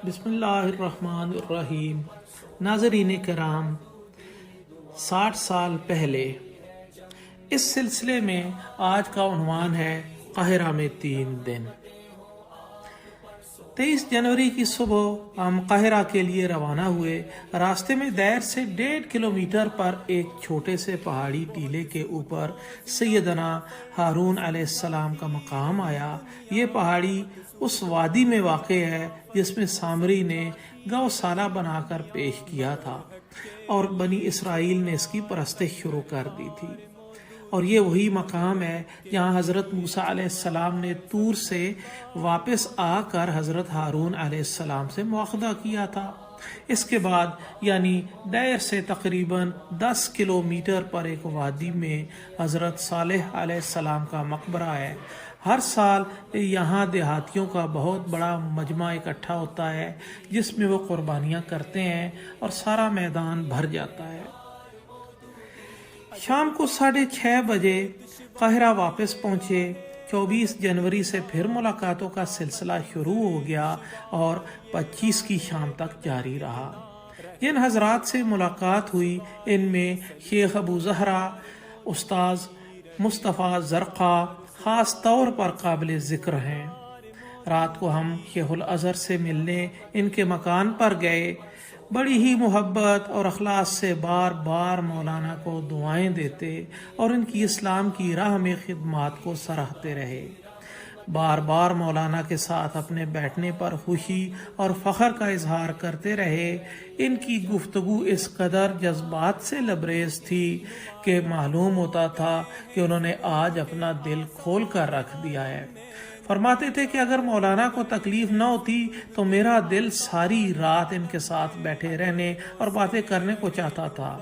بسم اللہ الرحمن الرحیم۔ ناظرین کرام، 60 سال پہلے اس سلسلے میں آج کا عنوان ہے قاہرہ میں 3 دن۔ 23 جنوری کی صبح ہم قاہرہ کے لیے روانہ ہوئے۔ راستے میں دیر سے 1.5 کلومیٹر پر ایک چھوٹے سے پہاڑی ٹیلے کے اوپر سیدنا ہارون علیہ السلام کا مقام آیا۔ یہ پہاڑی اس وادی میں واقع ہے جس میں سامری نے گوشالہ بنا کر پیش کیا تھا اور بنی اسرائیل نے اس کی پرستش شروع کر دی تھی، اور یہ وہی مقام ہے جہاں حضرت موسیٰ علیہ السلام نے طور سے واپس آ کر حضرت ہارون علیہ السلام سے مواخذہ کیا تھا۔ اس کے بعد یعنی دیر سے تقریباً 10 کلومیٹر پر ایک وادی میں حضرت صالح علیہ السلام کا مقبرہ ہے۔ ہر سال یہاں دیہاتیوں کا بہت بڑا مجمع اکٹھا ہوتا ہے جس میں وہ قربانیاں کرتے ہیں اور سارا میدان بھر جاتا ہے۔ شام کو 6:30 بجے قاہرہ واپس پہنچے۔ 24 جنوری سے پھر ملاقاتوں کا سلسلہ شروع ہو گیا اور 25 کی شام تک جاری رہا۔ جن حضرات سے ملاقات ہوئی ان میں شیخ ابو زہرا، استاذ مصطفیٰ زرقا خاص طور پر قابل ذکر ہیں۔ رات کو ہم شیخ الازہر سے ملنے ان کے مکان پر گئے۔ بڑی ہی محبت اور اخلاص سے بار بار مولانا کو دعائیں دیتے اور ان کی اسلام کی راہ میں خدمات کو سراہتے رہے۔ بار بار مولانا کے ساتھ اپنے بیٹھنے پر خوشی اور فخر کا اظہار کرتے رہے۔ ان کی گفتگو اس قدر جذبات سے لبریز تھی کہ معلوم ہوتا تھا کہ انہوں نے آج اپنا دل کھول کر رکھ دیا ہے۔ فرماتے تھے کہ اگر مولانا کو تکلیف نہ ہوتی تو میرا دل ساری رات ان کے ساتھ بیٹھے رہنے اور باتیں کرنے کو چاہتا تھا۔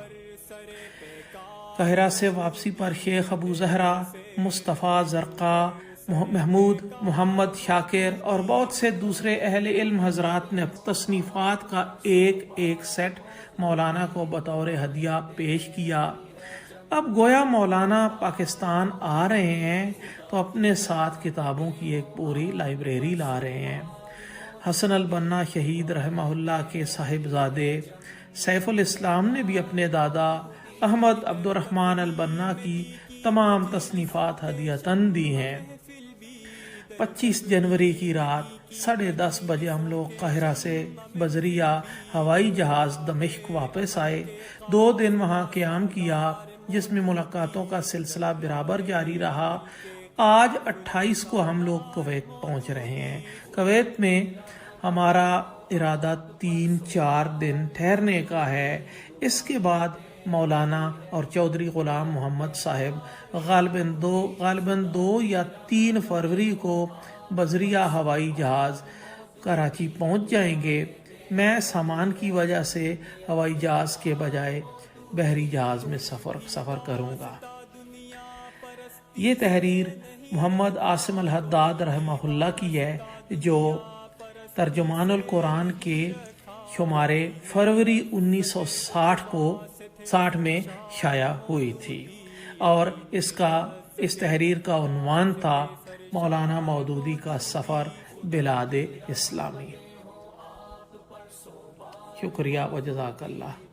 قاہرہ سے واپسی پر شیخ ابو زہرا، مصطفیٰ زرقا، محمود محمد شاکر اور بہت سے دوسرے اہل علم حضرات نے تصنیفات کا ایک سیٹ مولانا کو بطور ہدیہ پیش کیا۔ اب گویا مولانا پاکستان آ رہے ہیں تو اپنے ساتھ کتابوں کی ایک پوری لائبریری لا رہے ہیں۔ حسن البنا شہید رحمہ اللہ کے صاحبزادے سیف الاسلام نے بھی اپنے دادا احمد عبد الرحمن البنا کی تمام تصنیفات ہدیۃً دی ہیں۔ 25 جنوری کی رات 10:30 بجے ہم لوگ قاہرہ سے بذریعہ ہوائی جہاز دمشق واپس آئے۔ 2 دن وہاں قیام کیا جس میں ملاقاتوں کا سلسلہ برابر جاری رہا۔ آج 28 کو ہم لوگ کویت پہنچ رہے ہیں۔ کویت میں ہمارا ارادہ 3-4 دن ٹھہرنے کا ہے۔ اس کے بعد مولانا اور چودھری غلام محمد صاحب غالباً 2 یا 3 فروری کو بذریعہ ہوائی جہاز کراچی پہنچ جائیں گے۔ میں سامان کی وجہ سے ہوائی جہاز کے بجائے بحری جہاز میں سفر کروں گا۔ یہ تحریر محمد عاصم الحداد رحمہ اللہ کی ہے جو ترجمان القرآن کے شمارے فروری 1960 میں شائع ہوئی تھی، اور اس تحریر کا عنوان تھا مولانا مودودی کا سفر بلاد اسلامی۔ شکریہ و جزاک اللہ۔